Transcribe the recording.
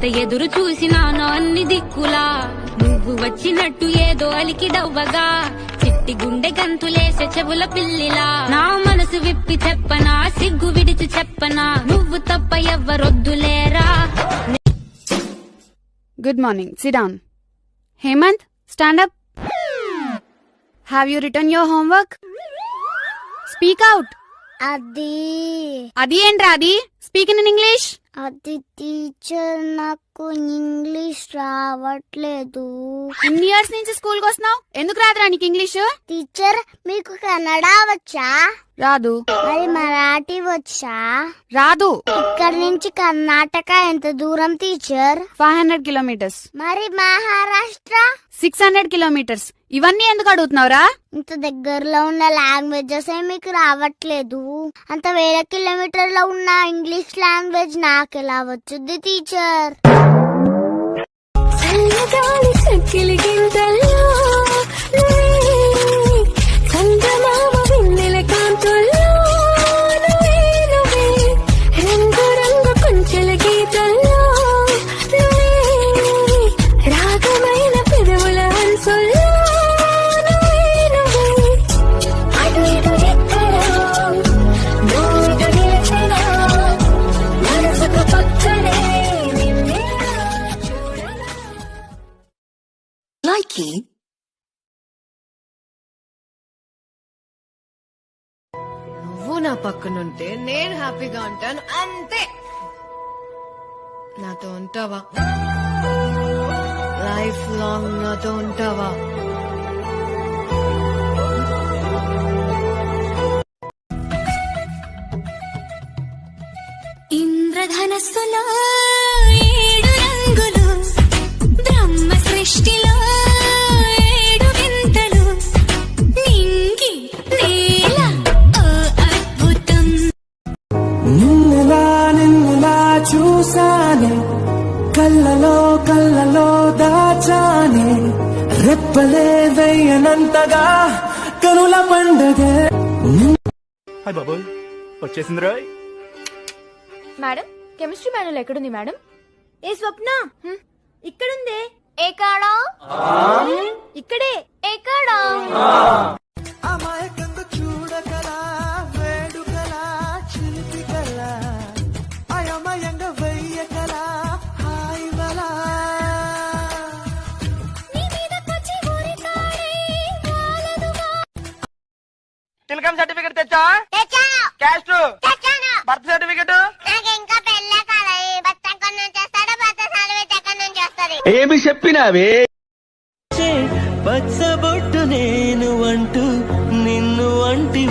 ఎంత ఎదురు చూసినానో అన్ని దిక్కులా నువ్వు వచ్చినట్టు ఏదో అలికి డవ్వగా చిట్టి గుండె గంతులేసే చెవుల పిల్లిలా నా మనసు విప్పి చెప్పనా సిగ్గు విడిచి చెప్పనా నువ్వు తప్ప ఎవ్వరొద్దులేరా. Good morning, sit down. Hemant, stand up. Have you return your homework? Speak out. అది ఏంట్రా అది? Speak in English. అది టీచర్, నాకు ఇంగ్లీష్ రావట్లేదు. ఇన్ని ఇయర్స్ నుంచి స్కూల్ కి వస్తున్నావు, ఎందుకు రాదురా నీకు ఇంగ్లీష్? టీచర్, మీకు కన్నడ వచ్చా? రాదు. మరి మరాఠీ వచ్చా? రాదు. ఇక్కడ నుంచి కర్ణాటక ఎంత దూరం టీచర్? 500 kilometers. మరి మహారాష్ట్ర? 600 kilometers. ఇవన్నీ ఎందుకు అడుగుతున్నావురా? ఇంత దగ్గరలో ఉన్న లాంగ్వేజెస్ మీకు రావట్లేదు, అంత వేల కిలోమీటర్ లో ఉన్న ఇంగ్లీష్ లాంగ్వేజ్ నాకెలా వచ్చుద్ది టీచర్? నువ్వు నా పక్కనుంటే నేను హ్యాపీగా ఉంటాను, అంతే. నాతో ఉంటావా? లైఫ్ లాంగ్ నాతో ఉంటావా? ఇంద్రధనస్సులో 7 రంగులు, బ్రహ్మ సృష్టిలో 7 వింతలు, నింగి నేల ఓ అద్భుతం. నిన్నలా చూసానే, కళ్ళలో దాచానే, రెప్పలే వెయ్యనంతగా కనుల పండగే. హాయ్ బాబోయ్, వచ్చేసింది రాయ్. మేడం, కెమిస్ట్రీ మాన్యుల్ ఎక్కడుంది మేడం? ఏ స్వప్న, ఇక్కడుందే. ఏకాడా? ఇక్కడే. ఎక్కడా? అమాయకంగా చూడకలా, వేడుకలా, చిలిపికలా, అయమయంగా వెయ్యకలా, హాయివలా. ఇన్కమ్ సర్టిఫికెట్ తెచ్చా? Caste, birth certificate. ఇంకా పెళ్ళే కాలే. బస్ ఎక్కడి నుంచి వస్తాడో, బస్ సర్వీస్ ఎక్కడి నుంచి వస్తుంది? ఏమి చెప్పినావే? పచ్చబొట్టు నేను అంటూ నిన్ను అంటి